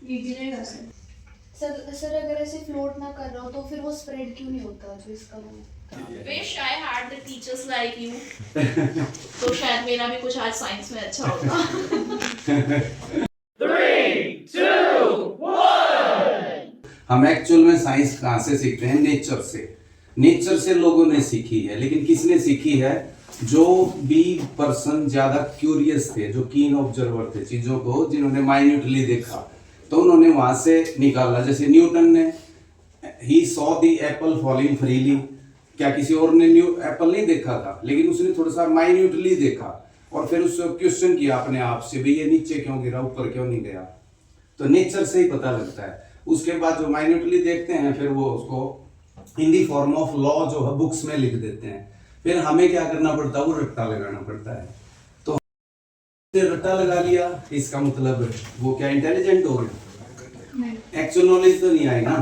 ये गिरेगा sir. Sir अगर ऐसे फ्लोट ना कर रहा हो तो फिर वो स्प्रेड क्यों नहीं होता जो इसका वो? Wish I had the teachers like you. तो शायद मेरा भी कुछ आज साइंस में अच्छा होगा। हम एक्चुअल में साइंस कहाँ से सीखते हैं? नेचर से। नेचर से लोगों ने सीखी है, लेकिन किसने सीखी है? जो भी पर्सन ज्यादा क्यूरियस थे, जो कीन ऑब्जर्वर थे चीजों को, जिन्होंने माइन्यूटली देखा, तो उन्होंने वहां से निकाला। जैसे न्यूटन ने, he saw the Apple falling freely. क्या किसी और ने न्यू एप्पल नहीं देखा था? लेकिन उसने थोड़ा सा माइन्यूटली देखा और फिर उससे क्वेश्चन किया अपने आप से, भाई ये नीचे क्यों गिरा, ऊपर क्यों नहीं गया? तो नेचर से ही पता लगता है। उसके बाद जो माइन्यूटली देखते हैं, फिर वो उसको इन दी फॉर्म ऑफ लॉ जो है बुक्स में लिख देते हैं। फिर हमें क्या करना पड़ता है? वो रट्टा लगाना पड़ता है। तो रट्टा लगा लिया, इसका मतलब वो क्या इंटेलिजेंट हो गया? एक्चुअल नॉलेज तो नहीं आई ना।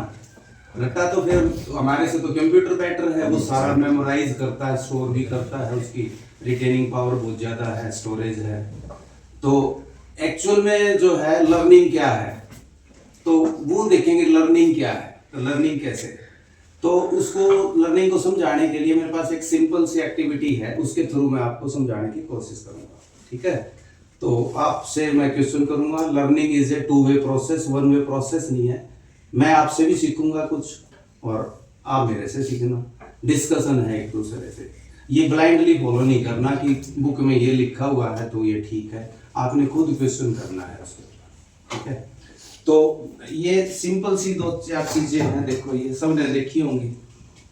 रट्टा तो फिर हमारे से तो कंप्यूटर बेटर है, वो सारा मेमोराइज करता है, स्टोर भी करता है, उसकी रिटेनिंग पावर बहुत ज्यादा है, स्टोरेज है। तो एक्चुअल में जो है लर्निंग क्या है, तो वो देखेंगे लर्निंग क्या है, तो लर्निंग कैसे। तो उसको लर्निंग को समझाने के लिए मेरे पास एक सिंपल सी एक्टिविटी है, उसके थ्रू मैं आपको समझाने की कोशिश करूंगा। ठीक है, तो आपसे मैं क्वेश्चन करूंगा। Learning is a two way process, one way process नहीं है। मैं आपसे भी सीखूंगा कुछ और आप मेरे से सीखना। डिस्कशन है एक दूसरे से। ये ब्लाइंडली फॉलो नहीं करना कि बुक में ये लिखा हुआ है तो ये ठीक है। आपने खुद क्वेश्चन करना है उसको। ठीक है, तो ये सिंपल सी दो चार चीजें हैं। देखो ये सबने देखी होंगी,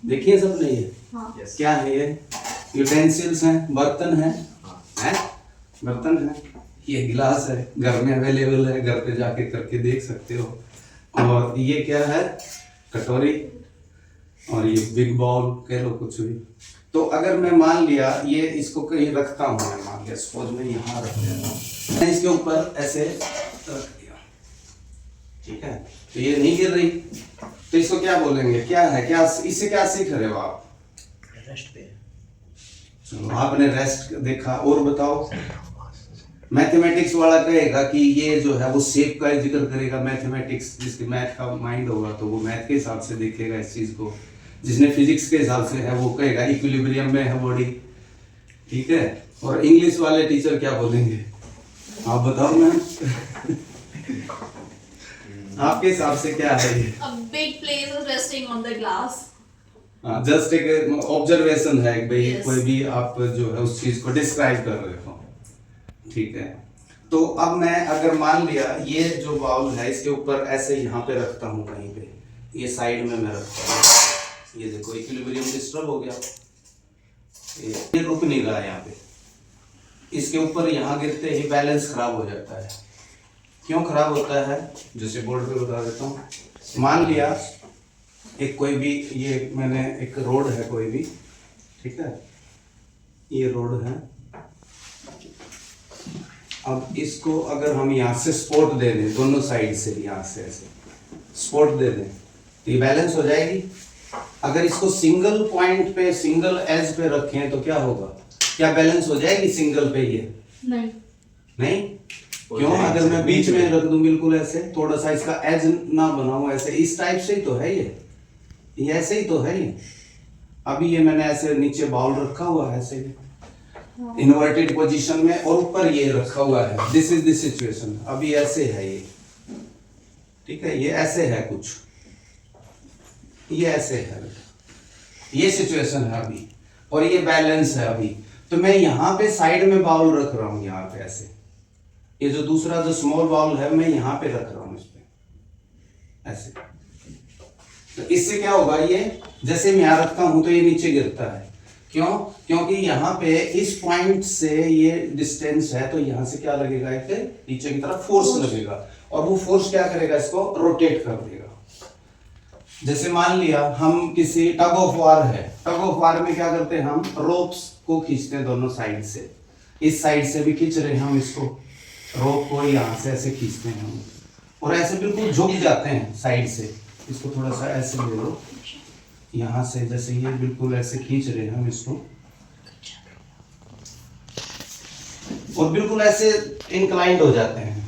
देखिए सबने ये। हाँ। क्या है ये? यूटेंसिल्स हैं, बर्तन हैं, हैं? बर्तन है। ये गिलास है, घर में अवेलेबल है, घर पे जाके करके देख सकते हो। और ये क्या है? कटोरी। और ये बिग बाउल कह लो, कुछ भी। तो अगर मैं मान लिया ये इसको कहीं रखता हूँ, मैं मान लिया सपोज मैं यहाँ रख देता हूँ, मैं इसके ऊपर ऐसे रख दिया, ठीक है, तो ये नहीं गिर रही, तो इसको क्या बोलेंगे? क्या है, क्या इससे क्या सीख रहे हो आप? रेस्ट पे। चलो आपने रेस्ट देखा, और बताओ। मैथमेटिक्स वाला कहेगा कि ये जो है वो शेप का जिक्र करेगा। मैथमेटिक्स जिसके मैथ का माइंड होगा तो वो मैथ के हिसाब से देखेगा इस चीज को। जिसने फिजिक्स के हिसाब से है वो कहेगा इक्विलिब्रियम में है बॉडी। ठीक है, और इंग्लिश वाले टीचर क्या बोलेंगे? आप बताओ मैम। आपके हिसाब से क्या है ये? A big place is resting on the glass. Just एक ऑब्जर्वेशन है भाई। Yes. कोई भी आप जो है उस चीज को डिस्क्राइब कर रहे हो। ठीक है, तो अब मैं अगर मान लिया ये जो बाउल है इसके ऊपर ऐसे यहाँ पे रखता हूँ कहीं पे, ये साइड में मैं रखता हूँ, ये देखो इक्विलिब्रियम डिस्टर्ब हो गया, ये रुक नहीं रहा है यहाँ पे। इसके ऊपर यहाँ गिरते ही बैलेंस खराब हो जाता है। क्यों खराब होता है? जैसे बोर्ड पे बता देता हूँ। मान लिया एक कोई भी, ये मैंने एक रोड है कोई भी, ठीक है, ये रोड है। अब इसको अगर हम यहाँ से सपोर्ट दे दें, दोनों साइड से यहाँ से ऐसे सपोर्ट दे दें, तो ये बैलेंस हो जाएगी। अगर इसको सिंगल पॉइंट पे, सिंगल एज पे रखें तो क्या होगा? क्या बैलेंस हो जाएगी सिंगल पे? ये नहीं। नहीं। क्यों? अगर मैं बीच में रख दूं बिल्कुल ऐसे, थोड़ा सा इसका एज ना बनाऊं ऐसे, इस टाइप से ही तो है ये ऐसे ही तो है ये। अभी ये मैंने ऐसे नीचे बाउल रखा हुआ है ऐसे इन्वर्टेड पोजीशन में, और ऊपर ये रखा हुआ है। This is the situation. अभी ऐसे है ये, ठीक है, ये ऐसे है कुछ, ये ऐसे है, ये सिचुएशन है अभी, और ये बैलेंस है अभी। तो मैं यहाँ पे साइड में बाउल रख रहा हूँ, यहाँ पे ऐसे। ये जो दूसरा जो स्मॉल बाउल है मैं यहाँ पे रख रहा हूँ, इस पे ऐसे। तो इससे क्या होगा? ये जैसे मैं यहाँ रखता हूँ तो ये नीचे गिरता है। क्यों? क्योंकि यहाँ पे इस पॉइंट से ये डिस्टेंस है, तो यहाँ से क्या लगेगा? एक नीचे की तरफ फोर्स लगेगा, और वो फोर्स क्या करेगा? इसको रोटेट कर देगा। जैसे मान लिया हम किसी टग ऑफ वार है, टग ऑफ वार में क्या करते हैं? हम रोप्स को खींचते हैं दोनों साइड से। इस साइड से भी खींच रहे हैं हम इसको, रोप को यहाँ से ऐसे खींचते हैं हम, और ऐसे बिल्कुल झुक जाते हैं साइड से। इसको थोड़ा सा ऐसे ले लो, यहाँ से जैसे ये बिल्कुल ऐसे खींच रहे हैं हम इसको, और बिल्कुल ऐसे इंक्लाइंड हो जाते हैं,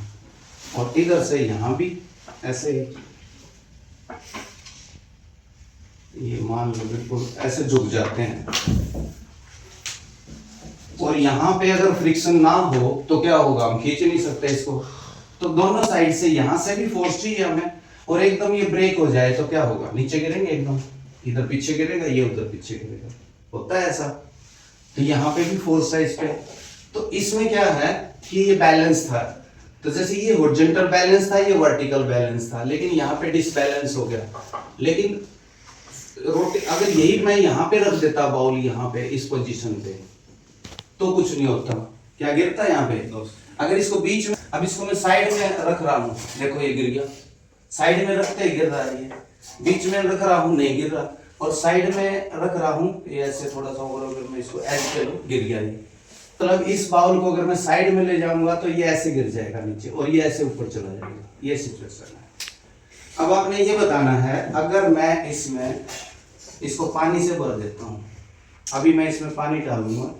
और इधर से यहाँ भी ऐसे ही, ये मान लो बिल्कुल ऐसे झुक जाते हैं। और यहाँ पे अगर फ्रिक्शन ना हो तो क्या होगा, हम खींच नहीं सकते इसको, तो दोनों साइड से, यहाँ से भी फोर्स चाहिए हमें, और एकदम ये ब्रेक हो जाए तो क्या होगा, नीचे गिरेंगे एकदम, इधर पीछे गिरेगा, ये उधर पीछे गिरेगा, होता है ऐसा। तो यहाँ पे भी फोर्स है इस पे। तो इसमें क्या है कि ये बैलेंस था, तो जैसे ये हॉरिजॉन्टल बैलेंस था, ये वर्टिकल बैलेंस था, लेकिन यहाँ पे डिसबैलेंस हो गया। लेकिन अगर यही मैं यहाँ पे रख देता बाउल, यहाँ पे इस पोजीशन पे, तो कुछ नहीं होता। क्या गिरता यहाँ पे, अगर इसको बीच में, अब इसको मैं साइड में रख रहा हूँ, देखो ये गिर गया, साइड में रखते ही गिर रहा है, ये बीच में रख रहा हूँ नहीं गिर रहा, और साइड में रख रहा हूँ ये ऐसे थोड़ा सा, और अगर मैं इसको ऐसे गिर गया ये, मतलब इस बाउल को अगर मैं साइड में ले जाऊंगा तो ये ऐसे गिर जाएगा नीचे, और ये ऐसे ऊपर चला जाएगा, ये सिचुएशन है। अब आपने ये बताना है, अगर मैं इसमें इसको पानी से भर देता हूँ, अभी मैं इसमें पानी डालूंगा,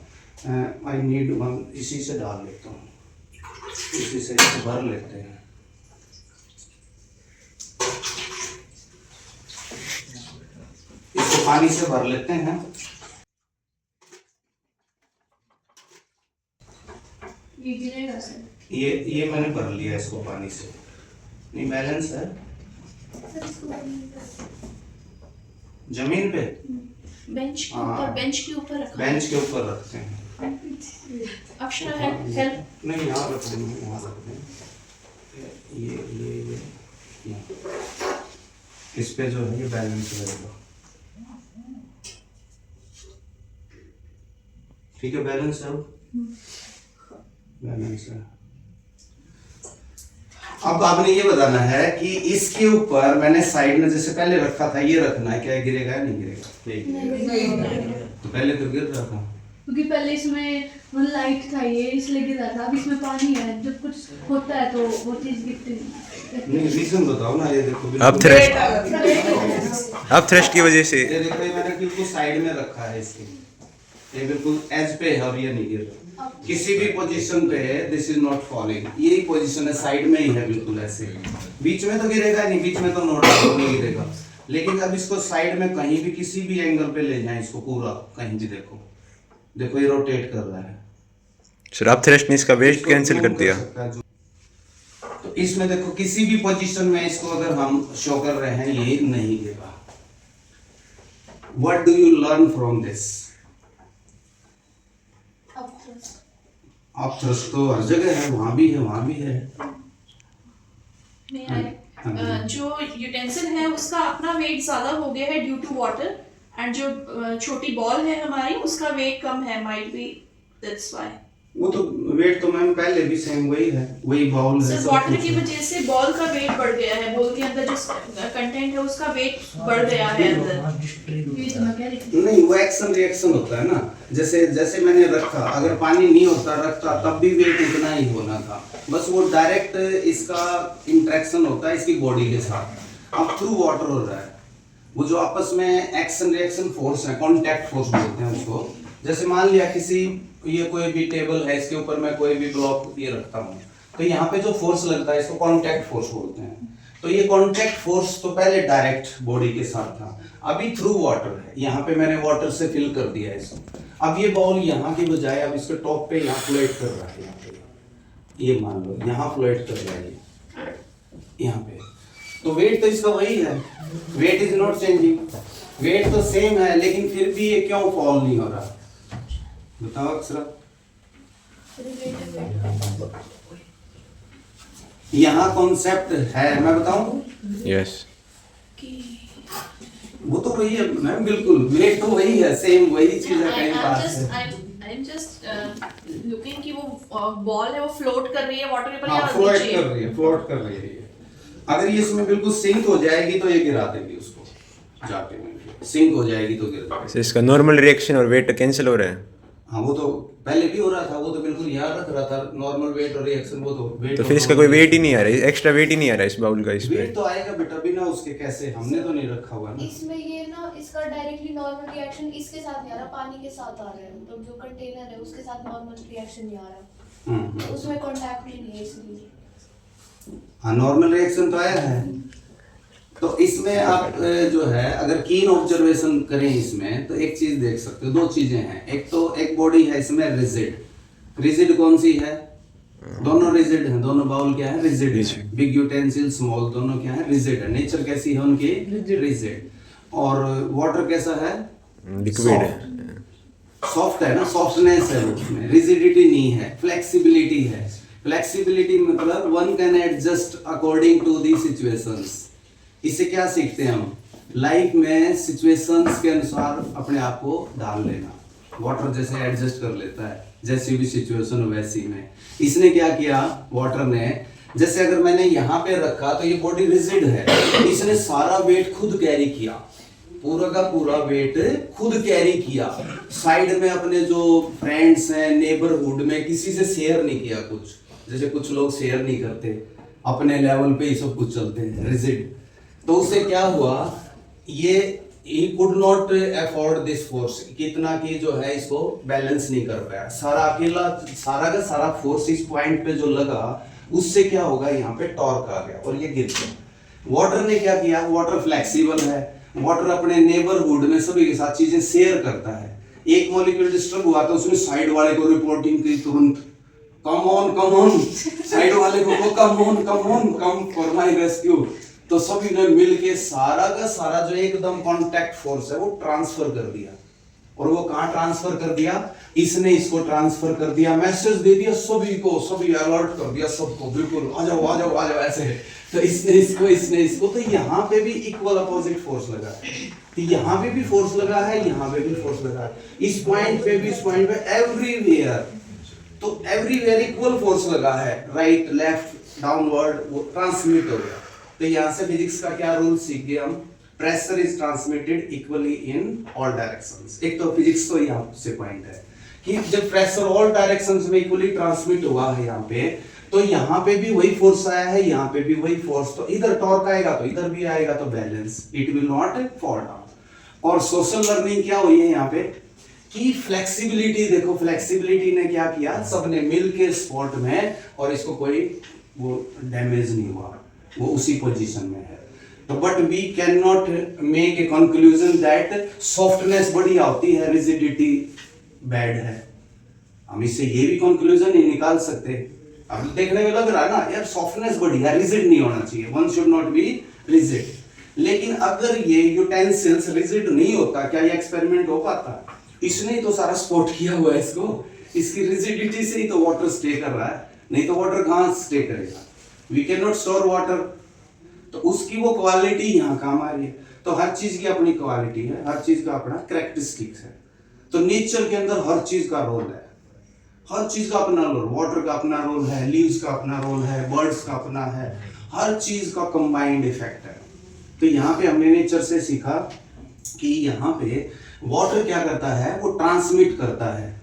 आई नीड वन, इसी से डाल लेता हूँ, इसी से इसे भर लेते हैं। इसको पानी से भर लेते हैं। ये गिरेगा सर? ये मैंने भर लिया इसको पानी से, नहीं बैलेंस है। जमीन पे, बेंच के ऊपर, बेंच के ऊपर रखा है। बेंच के ऊपर रखते हैं। अक्षरा हेल्प, नहीं यहाँ रख देंगे, यहाँ रख देंगे, ये यहाँ। इस पे जो है ये बैलेंस रहेगा, ठीक है, बैलेंस है, बैलेंस है। अब आपने ये बताना है कि इसके ऊपर मैंने साइड में जैसे पहले रखा था, ये रखना है, क्या गिरेगा या नहीं गिरेगा? तो पहले तो गिर रहा था, क्योंकि पहले इसमें वो लाइट था, ये इसलिए गिर रहा था। अब इसमें पानी है, जब कुछ होता है तो वो चीज गिरती नहीं रीजन बताओ ना। ये देखो अब थ्रस्ट की वजह से, ये देखो, ये मैंने बिल्कुल साइड में रखा है इसके, ये बिल्कुल एज पे है और ये नहीं गिर रहा किसी भी पोजीशन पे है, दिस इज नॉट फॉलिंग, यही पोजीशन है, साइड में ही है बिल्कुल ऐसे, बीच में तो गिरेगा नहीं, बीच में तो नोट नहीं गिरेगा। लेकिन अब इसको साइड में कहीं भी किसी भी एंगल पे ले जाएं, इसको पूरा कहीं भी देखो, देखो ये रोटेट कर रहा है सर। आप थ्रस्ट ने इसका वेट कैंसिल कर दिया। तो इसमें देखो किसी भी पोजीशन में इसको अगर हम शो कर रहे हैं, ये नहीं गिरेगा। What do you learn from this? आप थ्रस्ट तो हर जगह है, वहां भी है, वहां भी है। जो यूटेंसिल है उसका अपना वेट ज्यादा हो गया है ड्यू टू वाटर, एंड जो छोटी बॉल है हमारी उसका वेट कम है, माइट बी दैट्स व्हाई। वो तो वेट तो मैम पहले भी सेम वही है, वही बाउल है। सिर्फ वाटर की वजह से बॉल का वेट बढ़ गया है, बॉल के अंदर जो कंटेंट है उसका वेट बढ़ गया है अंदर। नहीं, वो एक्शन रिएक्शन होता है ना, जैसे जैसे मैंने रखा, अगर पानी नहीं होता रखता तब भी वेट इतना ही होना था, बस वो डायरेक्ट इसका इंटरेक्शन होता है इसकी बॉडी के साथ। अब थ्रू वाटर हो रहा है, वो जो आपस में एक्शन रिएक्शन फोर्स है, कॉन्टैक्ट फोर्स बोलते हैं उसको। जैसे मान लिया किसी, ये कोई भी टेबल है, इसके ऊपर मैं कोई भी ब्लॉक ये रखता हूँ, तो यहाँ पे जो फोर्स लगता है इसको कॉन्टैक्ट फोर्स बोलते हैं। तो ये कॉन्टैक्ट फोर्स तो पहले डायरेक्ट बॉडी के साथ था, अभी थ्रू वाटर है, यहाँ पे मैंने वाटर से फिल कर दिया है इसको। अब ये बॉल यहाँ की बजाय अब इसके टॉप पे यहाँ फ्लोट कर रहा है, यहाँ पे ये मान लो यहाँ फ्लोट कर रहा है यहाँ पे, तो वेट तो इसका वही है, weight is not changing, weight तो सेम है, लेकिन फिर भी ये क्यों फॉल नहीं हो रहा, बताओ अक्षरा। यहाँ कॉन्सेप्ट है, मैं बताऊं? यस, वो तो वही है मैम, बिल्कुल वेट तो वही है, सेम वही चीज है, कहीं पास है। I'm just looking कि वो बॉल है वो फ्लोट कर रही है वाटर के ऊपर या फ्लोट नीचे? कर रही है, फ्लोट कर रही है ये। अगर ये इसमें बिल्कुल सिंक हो जाएगी तो ये गिरा देगी उसको, जाके सिंक हो जाएगी तो गिर देगी। सर इसका नॉर्मल रिएक्शन और वेट कैंसिल हो रहा है। हाँ, वो तो पहले भी हो रहा था, वो तो बिल्कुल यहाँ रख रहा था नॉर्मल वेट और रिएक्शन, वो तो वेट, तो फिर इसका कोई वेट ही नहीं आ रहा है, एक्स्ट्रा वेट ही नहीं आ रहा है इस बाउल का इस पे। वेट तो आएगा बेटा, बिना उसके कैसे, हमने तो नहीं रखा हुआ ना इसमें। ये ना इसका डायरेक्टली नॉर्मल रिएक्शन इसके साथ नहीं आ रहा, पानी के साथ आ रहा है, मतलब जो कंटेनर है उसके साथ नॉर्मल रिएक्शन नहीं आ रहा, उसमें कांटेक्ट ही नहीं है इसलिए। हाँ, नॉर्मल रिएक्शन तो आया है। तो इसमें आप जो है अगर कीन ऑब्जर्वेशन करें इसमें तो एक चीज देख सकते हो, दो चीजें हैं। एक तो एक बॉडी है इसमें रिजिड। रिजिड कौन सी है? दोनों रिजिड हैं, दोनों बाउल क्या है? रिजिड है। बिग यूटेंसिल स्मॉल दोनों क्या है? रिजिड है। नेचर कैसी है उनकी? रिजिड। और वाटर कैसा है? लिक्विड है। सॉफ्ट है ना, सॉफ्टनेस है उसमें, रिजिडिटी नहीं है, फ्लेक्सिबिलिटी है। फ्लेक्सिबिलिटी मतलब one can adjust according to the situations. इससे क्या सीखते हैं हम? लाइफ में सिचुएशंस के अनुसार अपने आप को ढाल लेना। वाटर जैसे एडजस्ट कर लेता है, जैसी भी सिचुएशन हो वैसी में। इसने क्या किया वाटर ने, जैसे अगर मैंने यहाँ पे रखा तो ये बॉडी रिजिड है, इसने सारा वेट खुद कैरी किया, पूरा का पूरा वेट खुद कैरी किया। साइड में अपने जो फ्रेंड्स हैं नेबरहुड में किसी से शेयर नहीं किया कुछ, जैसे कुछ लोग शेयर नहीं करते, अपने लेवल पे ही सब कुछ चलते हैं, रिजिड। तो उससे क्या हुआ, ये he could not afford this force, कितना की जो है इसको बैलेंस नहीं कर पाया। सारा अकेला सारा का सारा फोर्स इस पॉइंट पे जो लगा, उससे क्या होगा, यहाँ पे टॉर्क आ गया और ये गिर गया। वाटर ने क्या किया, वाटर फ्लेक्सिबल है, वाटर अपने नेबरहुड में सभी के साथ चीजें शेयर करता है। एक मॉलिक्यूल डिस्टर्ब हुआ तो उसने साइड वाले को रिपोर्टिंग की तुरंत, कम ऑन साइड वाले को कम फॉर माय रेस्क्यू। तो सभी ने मिलके सारा का सारा जो एकदम कांटेक्ट फोर्स है वो ट्रांसफर कर दिया। और वो कहां ट्रांसफर कर दिया? इसने इसको ट्रांसफर कर दिया, मैसेज दे दिया सभी को, सभी अलर्ट कर दिया सबको, बिल्कुल आ जाओ ऐसे। तो इसने इसको तो यहाँ पे भी इक्वल अपोजिट फोर्स लगा है, तो यहाँ पे भी फोर्स लगा है, यहाँ पे भी फोर्स लगा है, इस पॉइंट पे भी, इस पॉइंट पे, एवरीवेयर। तो एवरीवेयर इक्वल फोर्स लगा है, राइट लेफ्ट डाउनवर्ड, वो ट्रांसमिट हो गया। तो यहाँ से फिजिक्स का क्या रूल सीख गए हम? Pressure is transmitted equally in all directions. एक तो फिजिक्स तो यहाँ से पॉइंट है कि जब प्रेशर ऑल डायरेक्शंस में इक्वली ट्रांसमिट हुआ है यहाँ पे, तो यहाँ पे भी वही फोर्स आया है, यहाँ पे भी वही फोर्स, तो इधर टॉर्क आएगा तो इधर भी आएगा, तो balance, it will not fall down. और सोशल लर्निंग क्या हुई है यहाँ पे कि फ्लेक्सिबिलिटी, देखो फ्लेक्सिबिलिटी ने क्या किया, सबने मिल के स्पॉट में, और इसको कोई वो डैमेज नहीं हुआ, वो उसी पोजीशन में है। तो but we can not make a conclusion that softness बढ़िया होती है, रिजिडिटी बैड है। हम इससे ये भी कंक्लूजन नहीं निकाल सकते। अब देखने में लग रहा है ना यार सॉफ्टनेस बढ़िया, रिजिड नहीं होना चाहिए, one should not be rigid. लेकिन अगर ये यूटेंसिल्स रिजिड नहीं होता, क्या ये एक्सपेरिमेंट हो पाता? इसने तो सारा स्पॉट किया हुआ है इसको, इसकी रिजिडिटी से ही तो वाटर स्टे कर रहा है, नहीं तो वाटर कहाँ स्टे करेगा? We can not store water. तो उसकी वो क्वालिटी यहाँ काम आ रही है। तो हर चीज की अपनी क्वालिटी है, हर चीज का अपना कैरेक्टरिस्टिक्स है। तो नेचर के अंदर हर चीज का रोल है, हर चीज का अपना रोल, वाटर का अपना रोल है, लीव्स का अपना रोल है, बर्ड्स का अपना है, हर चीज का कंबाइंड इफेक्ट है। तो यहाँ पे हमने नेचर से सीखा कि यहाँ पे वाटर क्या करता है, वो ट्रांसमिट करता है,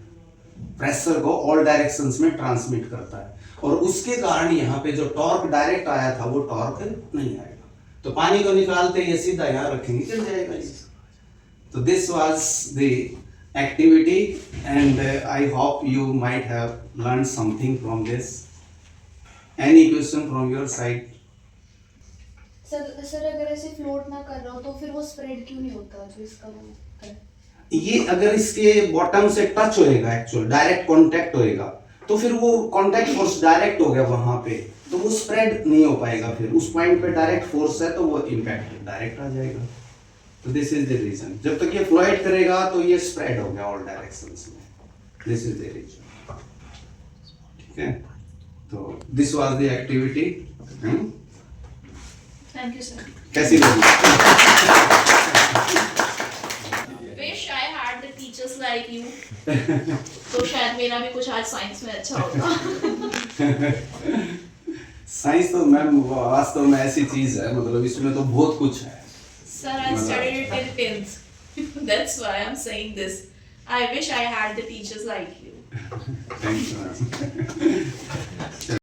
प्रेशर को ऑल डायरेक्शंस में ट्रांसमिट करता है, और उसके कारण यहाँ पे जो टॉर्क डायरेक्ट आया था वो टॉर्क नहीं आएगा। तो पानी को निकालते ये सीधा यहाँ रखेंगे, चल जाएगा ये। तो this was the activity and I hope you might have learn something from this. Any question from your side? Sir अगर ऐसे फ्लोट ना कर रहा हो तो फिर वो स्प्रेड क्यों नहीं होता जो इसका वो है? ये अगर इसके बॉटम से टच होएगा, एक्चुअल डायरेक्ट कांटेक्ट होएगा, तो फिर वो कांटेक्ट फोर्स डायरेक्ट हो गया वहां पे, तो वो स्प्रेड नहीं हो पाएगा। फिर उस पॉइंट पे डायरेक्ट फोर्स है तो वो इंपैक्ट डायरेक्ट आ जाएगा। तो दिस इज द रीजन। जब तक ये फ्लोएड करेगा तो ये स्प्रेड हो गया ऑल डायरेक्शंस में, दिस इज द रीजन। ठीक है, तो this was the activity. Thank you sir. कैसी लगी? Wish I had the teachers like you. तो शायद मेरा भी कुछ आज साइंस में अच्छा होगा। साइंस तो मैम वास्तव में ऐसी चीज है, मतलब इसमें तो बहुत कुछ है। Sir, I studied it in 10th. That's why I'm saying this. I wish I had the teachers like you. Thank you, ma'am.